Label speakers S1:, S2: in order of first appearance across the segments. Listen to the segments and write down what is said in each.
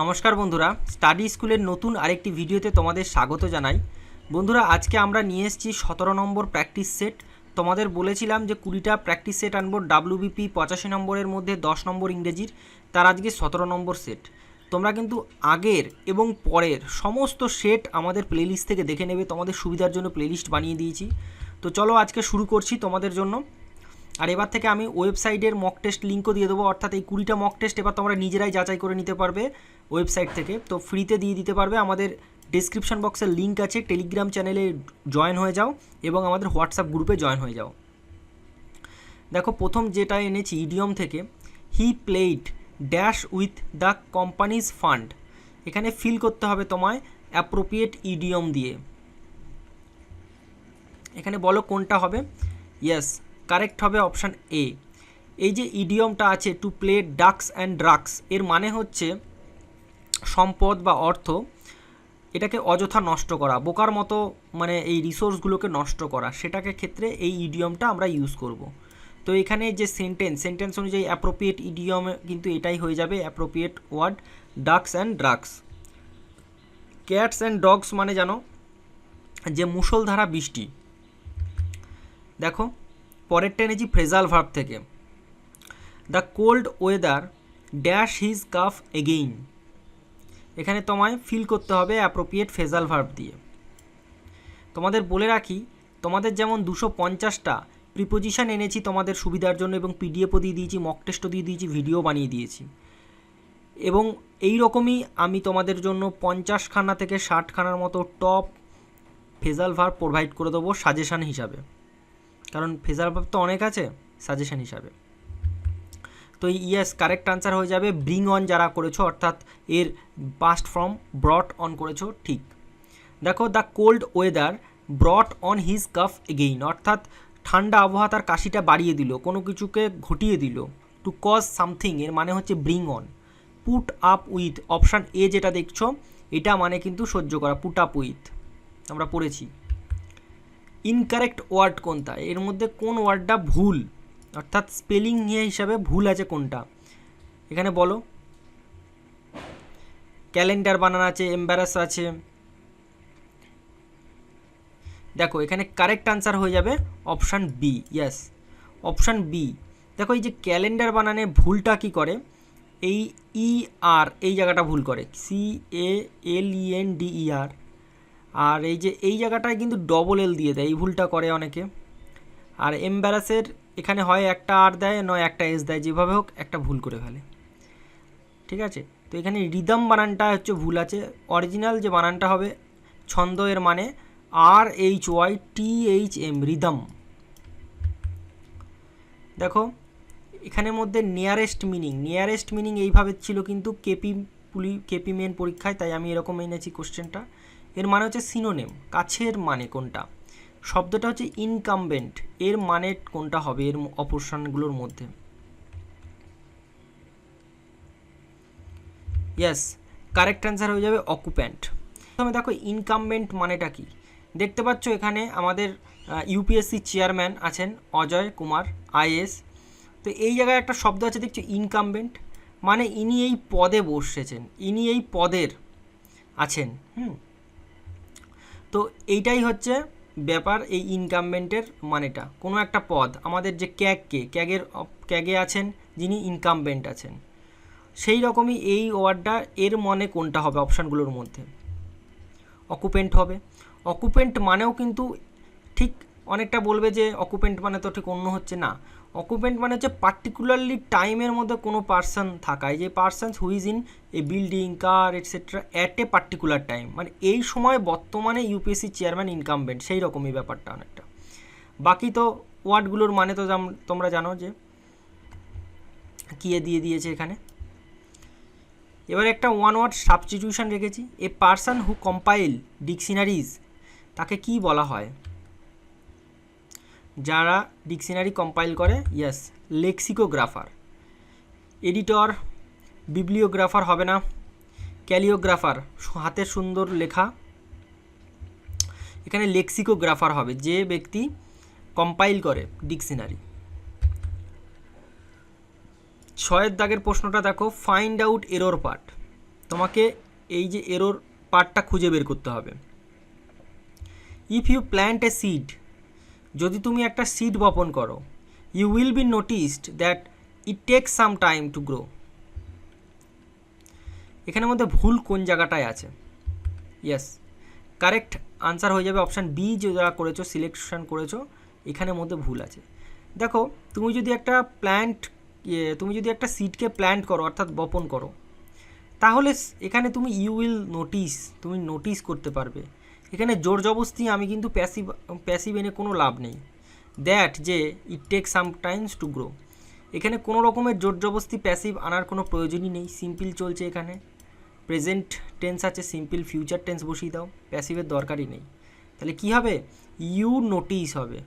S1: নমস্কার বন্ধুরা, স্টাডি স্কুলের নতুন আরেকটি ভিডিওতে তোমাদের স্বাগত জানাই। বন্ধুরা, আজকে আমরা নিয়ে এসেছি 17 নম্বর প্র্যাকটিস সেট। তোমাদের বলেছিলাম যে 20টা প্র্যাকটিস সেট আনবো WBP 85 নম্বরের মধ্যে 10 নম্বর ইংরেজির, তার আজকে 17 নম্বর সেট। তোমরা কিন্তু আগের এবং পরের সমস্ত সেট আমাদের প্লেলিস্ট থেকে দেখে নেবে, তোমাদের সুবিধার জন্য প্লেলিস্ট বানিয়ে দিয়েছি। তো চলো আজকে শুরু করছি তোমাদের জন্য। আর এবার থেকে আমি ওয়েবসাইটের মক টেস্ট লিঙ্কও দিয়ে দেবো, অর্থাৎ এই 20টা মক টেস্ট এবার তোমরা নিজেরাই যাচাই করে নিতে পারবে ওয়েবসাইট থেকে। তো ফ্রিতে দিয়ে দিতে পারবে। আমাদের ডিসক্রিপশন বক্সের লিঙ্ক আছে, টেলিগ্রাম চ্যানেলে জয়েন হয়ে যাও এবং আমাদের হোয়াটসঅ্যাপ গ্রুপে জয়েন হয়ে যাও। দেখো, প্রথম যেটা এনেছি ইডিয়ম থেকে, he played dash with the companies fund. এখানে ফিল করতে হবে তোমায় অ্যাপ্রোপ্রিয়েট ইডিয়ম দিয়ে। এখানে বলো কোনটা হবে। ইয়েস, কারেক্ট হবে অপশান এ। এই যে ইডিয়মটা আছে to play ducks and drugs, এর মানে হচ্ছে সম্পদ বা অর্থ এটাকে অযথা নষ্ট করা, বোকার মতো মানে এই রিসোর্সগুলোকে নষ্ট করা, সেটাকে ক্ষেত্রে এই ইডিয়মটা আমরা ইউজ করব। তো এখানে যে সেন্টেন্স অনুযায়ী অ্যাপ্রোপ্রিয়েট ইডিয়ম কিন্তু এটাই হয়ে যাবে, appropriate word ducks and drugs. Cats and dogs মানে জানো যে মুষলধারা বৃষ্টি। দেখো, পরেরটা এনেছি ফ্রেজাল ভার্ব থেকে, the cold weather dash his cough again. এখানে তোমায় ফিল করতে হবে অ্যাপ্রোপ্রিয়েট ফ্রেজাল ভার্ব দিয়ে। তোমাদের বলে রাখি, তোমাদের যেমন 250টা প্রিপোজিশন এনেছি তোমাদের সুবিধার জন্য, এবং পিডিএফও দিয়ে দিয়েছি, মক টেস্টও দিয়ে দিয়েছি, ভিডিও বানিয়ে দিয়েছি, এবং এই রকমই আমি তোমাদের জন্য 50খানা থেকে 60খানার মতো টপ ফ্রেজাল ভার্ব প্রোভাইড করে দেবো সাজেশান হিসাবে, কারণ ফ্রেজাল ভার্ব তো অনেক আছে, সাজেশন হিসাবে। তো ইয়েস, কারেক্ট আনসার হয়ে যাবে ব্রিং অন যারা করেছো, অর্থাৎ এর পাস্ট ফর্ম ব্রট অন করেছো, ঠিক। দেখো, the cold weather ব্রট on his cough again, অর্থাৎ ঠান্ডা আবহাওয়া তার কাশিটা বাড়িয়ে দিল, কোনো কিছুকে ঘটিয়ে দিল। টু কজ সামথিং এর মানে হচ্ছে bring on. Put up with, option A যেটা দেখছো এটা মানে কিন্তু সহ্য করা, পুট আপ উইথ আমরা পড়েছি। ইনকারেক্ট ওয়ার্ড কোনটা, এর মধ্যে কোন ওয়ার্ডটা ভুল, অর্থাৎ স্পেলিং নিয়ে হিসাবে ভুল আছে কোনটা, এখানে বলো। ক্যালেন্ডার বানানো আছে, এম্বারাস আছে। দেখো, এখানে কারেক্ট আনসার হয়ে যাবে option B. Yes, option B. দেখো, এই যে ক্যালেন্ডার বানানে ভুলটা কি করে, এই আর এই জায়গাটা ভুল করে, CALENDER, আর এই যে এই জায়গাটায় কিন্তু ডবল এল দিয়ে দেয়, এই ভুলটা করে অনেকে। আর এম্বারাসের এখানে হয় একটা আর দেয়, নয় একটা এস দেয়, যেভাবে হোক একটা ভুল করে ফেলে, ঠিক আছে। তো এখানে রিদম বানানটা হচ্ছে ভুল আছে। অরিজিনাল যে বানানটা হবে ছন্দ, এর মানে RHYTHM, রিদম। দেখো, এখানের মধ্যে নিয়ারেস্ট মিনিং এইভাবে ছিল কিন্তু কেপি মেন পরীক্ষায়, তাই আমি এরকম এনেছি কোশ্চেনটা। এর মানে হচ্ছে সিনোনিম, কাছের মানে কোনটা। শব্দটা হচ্ছে ইনকামবেন্ট, এর মানে কোনটা হবে এর অপশনগুলোর মধ্যে। ইয়েস, কারেক্ট অ্যান্সার হয়ে যাবে অকুপ্যান্ট। প্রথমে দেখো, ইনকামবেন্ট মানেটা কি দেখতে পাচ্ছ, এখানে আমাদের ইউপিএসসি চেয়ারম্যান আছেন অজয় কুমার IAS। তো এই জায়গায় একটা শব্দ আছে দেখছো ইনকামবেন্ট, মানে ইনি এই পদে বসেছেন, ইনি এই পদের আছেন। তো এইটাই হচ্ছে ব্যাপার, এই ইনকামবেন্টের মানেটা কোনো একটা পদ, আমাদের যে ক্যাগে আছেন যিনি ইনকামবেন্ট আছেন, সেই রকমই এই ওয়ার্ডটা এর মানে কোনটা হবে অপশানগুলোর মধ্যে, অকুপেন্ট হবে। অকুপেন্ট মানেও কিন্তু ঠিক অনেকটা বলবে যে অকুপেন্ট মানে তো ঠিক অন্য হচ্ছে, না। অকুপেন্ট মানে হচ্ছে পার্টিকুলারলি টাইমের মধ্যে কোনো পার্সন থাকা, এই যে persons who is in a building, car etcetera at a particular time, মানে এই সময় বর্তমানে ইউপিএসসি চেয়ারম্যান ইনকামবেন্ট, সেই রকমই ব্যাপারটা অনেকটা। বাকি তো ওয়ার্ডগুলোর মানে তো তোমরা জানো যে কী দিয়ে দিয়েছে এখানে। এবার একটা ওয়ান ওয়ার্ড সাবস্টিটিউশন রেখেছি, a person who compile dictionaries, তাকে কি বলা হয়, যারা ডিকশনারি কম্পাইল করে। ইয়েস, লেক্সিকোগ্রাফার। এডিটর, বিবলিওগ্রাফার হবে না, ক্যালিওগ্রাফার হাতের সুন্দর লেখা, এখানে লেক্সিকোগ্রাফার হবে যে ব্যক্তি কম্পাইল করে ডিকশনারি। 6 দাগের প্রশ্নটা দেখো, ফাইন্ড আউট এরর পার্ট। তোমাকে এই যে এরর পার্টটা খুঁজে বের করতে হবে। If you plant a seed, যদি তুমি একটা সিড বপন করো, you will be noticed that it take some time to grow. এখানের মধ্যে ভুল কোন জায়গাটায় আছে? ইয়েস, কারেক্ট আনসার হয়ে যাবে অপশান বি, যারা করেছো সিলেকশন করেছো এখানের মধ্যে ভুল আছে। দেখো তুমি যদি একটা সিডকে প্ল্যান্ট করো অর্থাৎ বপন করো, তাহলে এখানে তুমি তুমি নোটিস করতে পারবে। এখানে জোর জবরদস্তি আমি কিন্তু প্যাসিভ এনে কোনো লাভ নেই। দ্যাট যে it take some times to grow, এখানে কোনো রকমের জোর জবরদস্তি প্যাসিভ আনার কোনো প্রয়োজনই নেই। সিম্পল চলছে, এখানে প্রেজেন্ট টেন্স আছে, সিম্পল ফিউচার টেন্স বসিয়ে দাও, প্যাসিভের দরকারই নেই। তাহলে কি হবে? ইউ নোটিস হবে,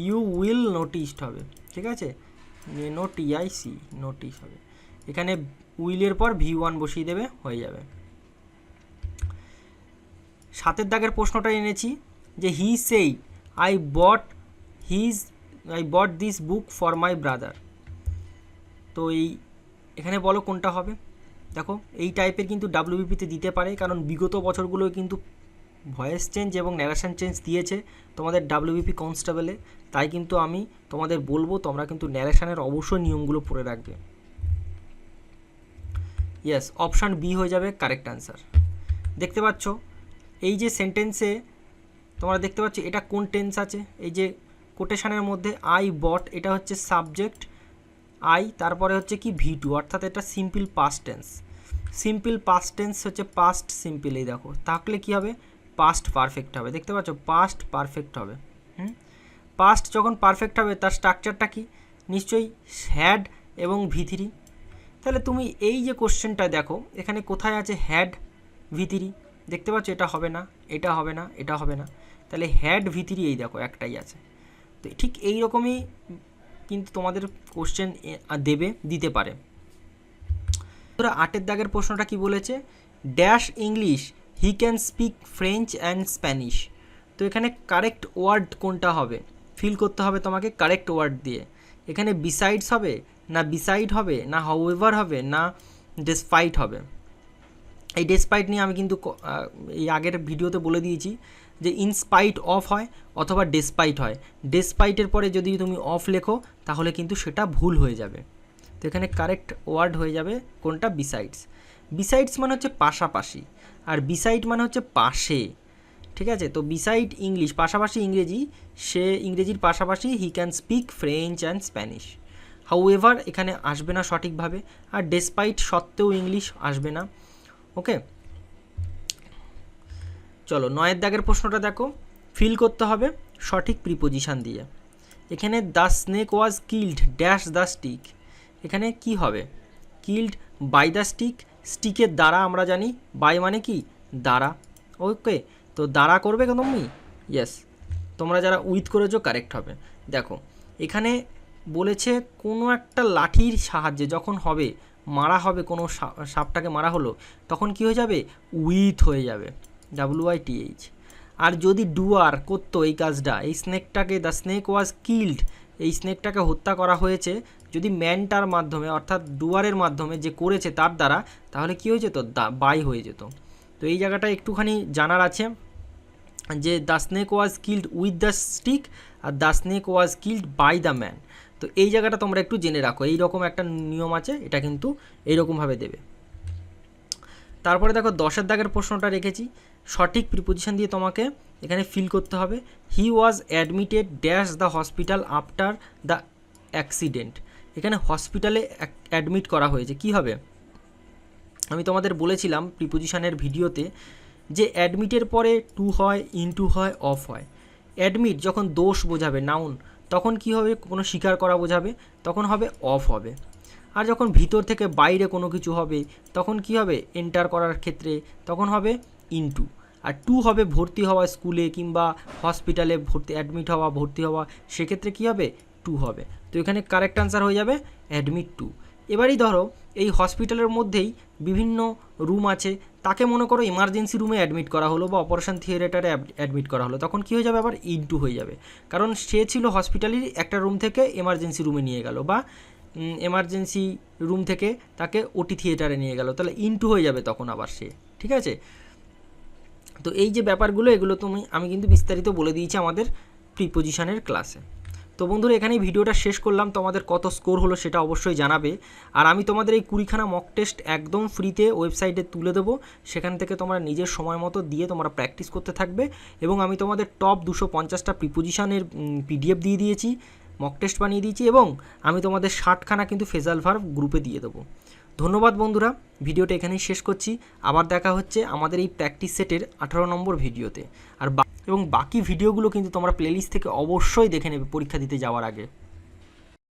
S1: ইউ উইল নোটিসড হবে, ঠিক আছে, NOTIC নোটিস হবে। এখানে উইলের পর V1 বসিয়ে দেবে, হয়ে যাবে। 7 দাগের প্রশ্নটা এনেছি যে he said I bought this book for my brother. তো এখানে বলো কোনটা হবে? দেখো এই টাইপের কিন্তু WBPতে দিতে পারে, কারণ বিগত বছরগুলো কিন্তু ভয়েস চেঞ্জ এবং ন্যারেশন চেঞ্জ দিয়েছে তোমাদের WBP কনস্টেবলে। তাই কিন্তু আমি তোমাদের বলবো তোমরা কিন্তু ন্যারেশনের অবশ্যই নিয়মগুলো পড়ে রাখবে। ইয়েস, অপশান বি হয়ে যাবে কারেক্ট আনসার। দেখতে পাচ্ছ এই যে সেন্টেন্সে তোমরা দেখতে পাচ্ছ এটা কোন টেন্স আছে? এই যে কোটেশনের মধ্যে আই বট, এটা হচ্ছে সাবজেক্ট আই, তারপরে হচ্ছে কি V2, অর্থাৎ এটা simple past tense. Simple past tense হচ্ছে পাস্ট সিম্পল। এই দেখো তাহলে কি হবে? পাস্ট পারফেক্ট হবে। দেখতে পাচ্ছ পাস্ট পারফেক্ট হবে। পাস্ট যখন পারফেক্ট হবে তার স্ট্রাকচারটা কি? নিশ্চয়ই হ্যাড এবং V3। তাহলে তুমি এই যে কোশ্চেনটা দেখো এখানে কোথায় আছে হ্যাড V3, দেখতে পাচ্ছ এটা হবে না, এটা হবে না, এটা হবে না। তাহলে হ্যাড V3 এই দেখো একটাই আছে। তো ঠিক এই রকমই কিন্তু তোমাদের কোশ্চেন দিতে পারে। 8 দাগের প্রশ্নটা কি বলেছে? Dash English he can speak French and Spanish. তো এখানে কারেক্ট ওয়ার্ড কোনটা হবে? ফিল করতে হবে তোমাকে কারেক্ট ওয়ার্ড দিয়ে। এখানে বিসাইডস হবে না বিসাইড হবে না হাউএভার হবে না ডেসপাইট হবে। এই ডেসপাইট নিয়ে আমি কিন্তু এই আগের ভিডিওতে বলে দিয়েছি যে ইনস্পাইট অফ হয় অথবা ডেসপাইট হয়। ডেসপাইটের পরে যদি তুমি অফ লেখো তাহলে কিন্তু সেটা ভুল হয়ে যাবে। তো এখানে কারেক্ট ওয়ার্ড হয়ে যাবে কোনটা? বিসাইডস। বিসাইডস মানে হচ্ছে পাশাপাশি, আর বিসাইড মানে হচ্ছে পাশে, ঠিক আছে। তো বিসাইড ইংলিশ পাশাপাশি ইংরেজি, সে ইংরেজির পাশাপাশি he can speak French and Spanish. However এখানে আসবে না সঠিকভাবে, আর ডেসপাইট সত্ত্বেও ইংলিশ আসবে না। ওকে, চলো 9 দাগের প্রশ্নটা দেখো। ফিল করতে হবে সঠিক প্রিপোজিশন দিয়ে। এখানে the snake was killed dash the stick. এখানে কি হবে? কিল্ড বাই দ্য স্টিক, স্টিকের দ্বারা আমরা জানি, বাই মানে কি দ্বারা। ওকে, তো দ্বারা করবে তুমি? ইয়েস, তোমরা যারা উইথ করেছো কারেক্ট হবে। দেখো এখানে বলেছে কোনো একটা লাঠির সাহায্যে যখন হবে মারা হবে, কোনো সাপটাকে মারা হলো, তখন কি হয়ে যাবে? উইথ হয়ে যাবে, WITH। আর যদি ডুয়ার করতো এই কাজটা, এই স্নেকটাকে, দ্য স্নেক ওয়াজ কিল্ড, এই স্নেকটাকে হত্যা করা হয়েছে যদি ম্যানটার মাধ্যমে অর্থাৎ ডুয়ারের মাধ্যমে, যে করেছে তার দ্বারা, তাহলে কি হয়ে যেত? বাই হয়ে যেত। তো এই জায়গাটা একটুখানি জানার আছে যে the snake was killed with the stick আর the snake was killed by the man. তো এই জায়গাটা তোমরা একটু জেনে রাখো, এইরকম একটা নিয়ম আছে, এটা কিন্তু এইরকমভাবে দেবে। তারপরে দেখো 10 দাগের প্রশ্নটা রেখেছি, সঠিক প্রিপোজিশন দিয়ে তোমাকে এখানে ফিল করতে হবে। He was admitted dash the hospital after the accident. এখানে হসপিটালে অ্যাডমিট করা হয়েছে, কি হবে? আমি তোমাদের বলেছিলাম প্রিপোজিশনের ভিডিওতে যে অ্যাডমিটের পরে টু হয়, ইনটু হয়, অফ হয়। অ্যাডমিট যখন দোষ বোঝাবে নাউন, তখন কি হবে? কোনো স্বীকার করা বোঝাবে, তখন হবে অফ হবে। আর যখন ভিতর থেকে বাইরে কোনো কিছু হবে তখন কি হবে? এন্টার করার ক্ষেত্রে তখন হবে ইনটু। আর টু হবে ভর্তি হওয়া, স্কুলে কিংবা হসপিটালে অ্যাডমিট হওয়া, ভর্তি হওয়া, সেক্ষেত্রে কি হবে? টু হবে। তো এখানে কারেক্ট আনসার হয়ে যাবে অ্যাডমিট টু। এবারই ধরো এই হসপিটালের মধ্যেই বিভিন্ন রুম আছে, তাকে মনে করো এমার্জেন্সি রুমে অ্যাডমিট করা হলো বা অপারেশন থিয়েটারে অ্যাডমিট করা হলো, তখন কী হয়ে যাবে? আবার ইনটু হয়ে যাবে, কারণ সে ছিল হসপিটালের একটা রুম থেকে এমার্জেন্সি রুমে নিয়ে গেল বা এমার্জেন্সি রুম থেকে তাকে ওটি থিয়েটারে নিয়ে গেল, তাহলে ইনটু হয়ে যাবে তখন আবার সে, ঠিক আছে। তো এই যে ব্যাপারগুলো এগুলো আমি কিন্তু বিস্তারিত বলে দিয়েছি আমাদের প্রিপোজিশনের ক্লাসে। তো বন্ধুরা এখানেই ভিডিওটা শেষ করলাম, তোমাদের কত স্কোর হলো সেটা অবশ্যই জানাবে। আর আমি তোমাদের এই 20খানা মক টেস্ট একদম ফ্রিতে ওয়েবসাইটে তুলে দেবো, সেখান থেকে তোমরা নিজের সময় মতো দিয়ে তোমরা প্র্যাকটিস করতে থাকবে। এবং আমি তোমাদের টপ 250টা প্রিপোজিশনের PDF দিয়ে দিয়েছি, মক টেস্ট বানিয়ে দিয়েছি, এবং আমি তোমাদের 60খানা কিন্তু ফ্রেজাল ভার্ব গ্রুপে দিয়ে দেবো। ধন্যবাদ বন্ধুরা, ভিডিওটা এখানেই শেষ করছি। আবার দেখা হচ্ছে আমাদের এই প্র্যাকটিস সেটের 18 নম্বর ভিডিওতে। আর বাকি ভিডিওগুলো কিন্তু তোমরা প্লেলিস্ট থেকে অবশ্যই দেখে নেবে পরীক্ষা দিতে যাওয়ার আগে।